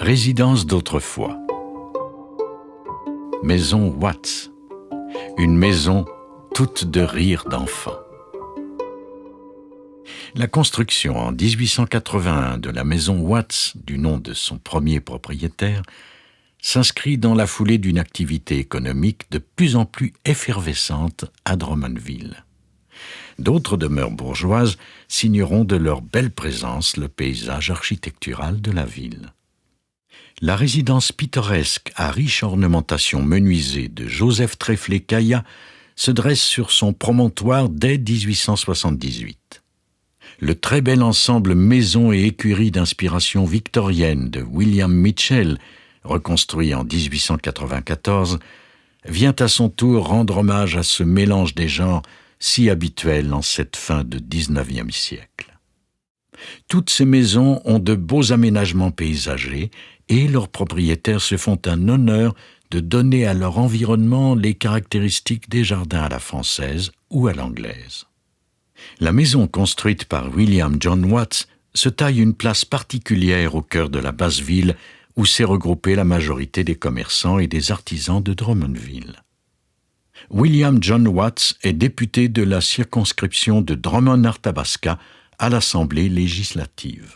Résidence d'autrefois. Maison Watts. Une maison toute de rire d'enfants. La construction en 1881 de la maison Watts, du nom de son premier propriétaire, s'inscrit dans la foulée d'une activité économique de plus en plus effervescente à Drummondville. D'autres demeures bourgeoises signeront de leur belle présence le paysage architectural de la ville. La résidence pittoresque à riche ornementation menuisée de Joseph Treflet-Caillat se dresse sur son promontoire dès 1878. Le très bel ensemble maison et écurie d'inspiration victorienne de William Mitchell, reconstruit en 1894, vient à son tour rendre hommage à ce mélange des genres si habituel en cette fin de XIXe siècle. Toutes ces maisons ont de beaux aménagements paysagers et leurs propriétaires se font un honneur de donner à leur environnement les caractéristiques des jardins à la française ou à l'anglaise. La maison construite par William John Watts se taille une place particulière au cœur de la basse ville où s'est regroupée la majorité des commerçants et des artisans de Drummondville. William John Watts est député de la circonscription de Drummond-Arthabasca à l'Assemblée législative.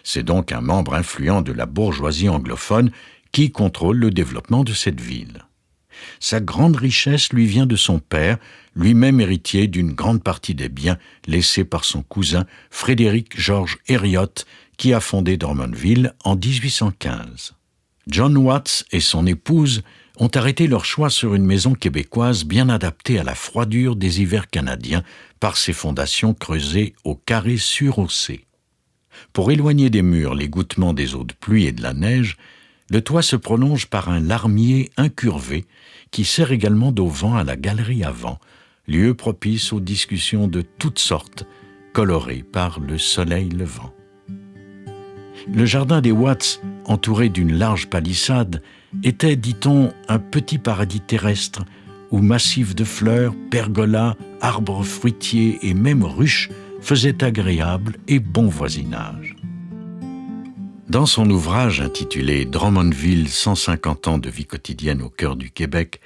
C'est donc un membre influent de la bourgeoisie anglophone qui contrôle le développement de cette ville. Sa grande richesse lui vient de son père, lui-même héritier d'une grande partie des biens laissés par son cousin Frédéric George Hériot, qui a fondé Drummondville en 1815. John Watts et son épouse ont arrêté leur choix sur une maison québécoise bien adaptée à la froidure des hivers canadiens par ses fondations creusées au carré surhaussé. Pour éloigner des murs l'égouttement des eaux de pluie et de la neige, le toit se prolonge par un larmier incurvé qui sert également d'auvent à la galerie avant, lieu propice aux discussions de toutes sortes, colorées par le soleil levant. Le jardin des Watts, entouré d'une large palissade, était, dit-on, un petit paradis terrestre où massifs de fleurs, pergolas, arbres fruitiers et même ruches faisaient agréable et bon voisinage. Dans son ouvrage intitulé « Drummondville, 150 ans de vie quotidienne au cœur du Québec »,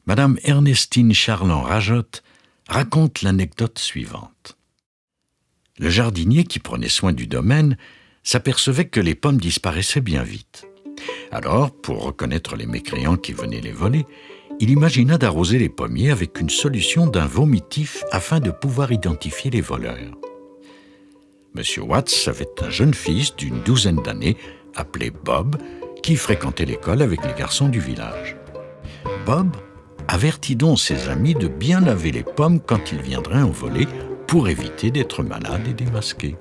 Madame Ernestine Charland-Rajotte raconte l'anecdote suivante. Le jardinier qui prenait soin du domaine s'apercevait que les pommes disparaissaient bien vite. Alors, pour reconnaître les mécréants qui venaient les voler, il imagina d'arroser les pommiers avec une solution d'un vomitif afin de pouvoir identifier les voleurs. Monsieur Watts avait un jeune fils d'une douzaine d'années, appelé Bob, qui fréquentait l'école avec les garçons du village. Bob avertit donc ses amis de bien laver les pommes quand ils viendraient en voler pour éviter d'être malades et démasqués.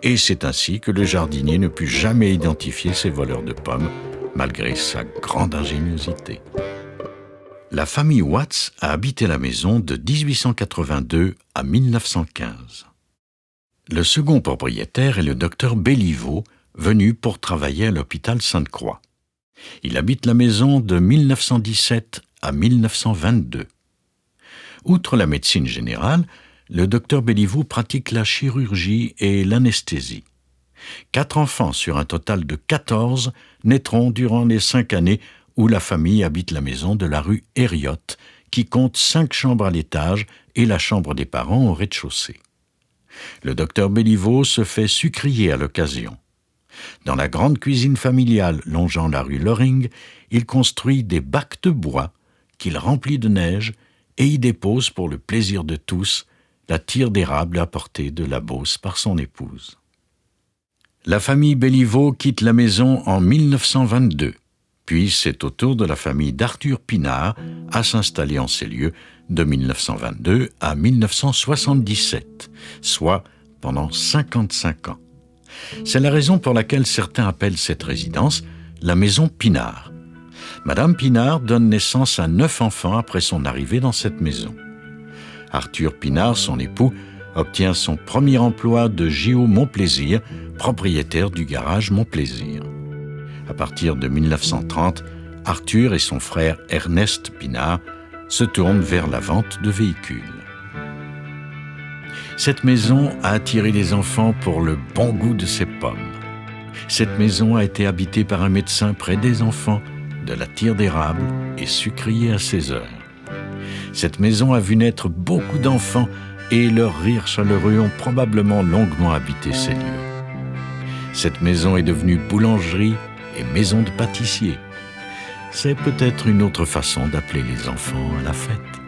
Et c'est ainsi que le jardinier ne put jamais identifier ces voleurs de pommes, malgré sa grande ingéniosité. La famille Watts a habité la maison de 1882 à 1915. Le second propriétaire est le docteur Béliveau, venu pour travailler à l'hôpital Sainte-Croix. Il habite la maison de 1917 à 1922. Outre la médecine générale, le docteur Béliveau pratique la chirurgie et l'anesthésie. 4 enfants sur un total de 14 naîtront durant les 5 années où la famille habite la maison de la rue Hériot, qui compte 5 chambres à l'étage et la chambre des parents au rez-de-chaussée. Le docteur Béliveau se fait sucrier à l'occasion. Dans la grande cuisine familiale longeant la rue Loring, il construit des bacs de bois qu'il remplit de neige et y dépose pour le plaisir de tous la tire d'érable apportée de la Beauce par son épouse. La famille Béliveau quitte la maison en 1922, puis c'est au tour de la famille d'Arthur Pinard à s'installer en ces lieux de 1922 à 1977, soit pendant 55 ans. C'est la raison pour laquelle certains appellent cette résidence la maison Pinard. Madame Pinard donne naissance à 9 enfants après son arrivée dans cette maison. Arthur Pinard, son époux, obtient son premier emploi de Géo Montplaisir, propriétaire du garage Montplaisir. À partir de 1930, Arthur et son frère Ernest Pinard se tournent vers la vente de véhicules. Cette maison a attiré les enfants pour le bon goût de ses pommes. Cette maison a été habitée par un médecin près des enfants, de la tire d'érable et sucrier à 16 heures. Cette maison a vu naître beaucoup d'enfants et leurs rires chaleureux ont probablement longuement habité ces lieux. Cette maison est devenue boulangerie et maison de pâtissier. C'est peut-être une autre façon d'appeler les enfants à la fête.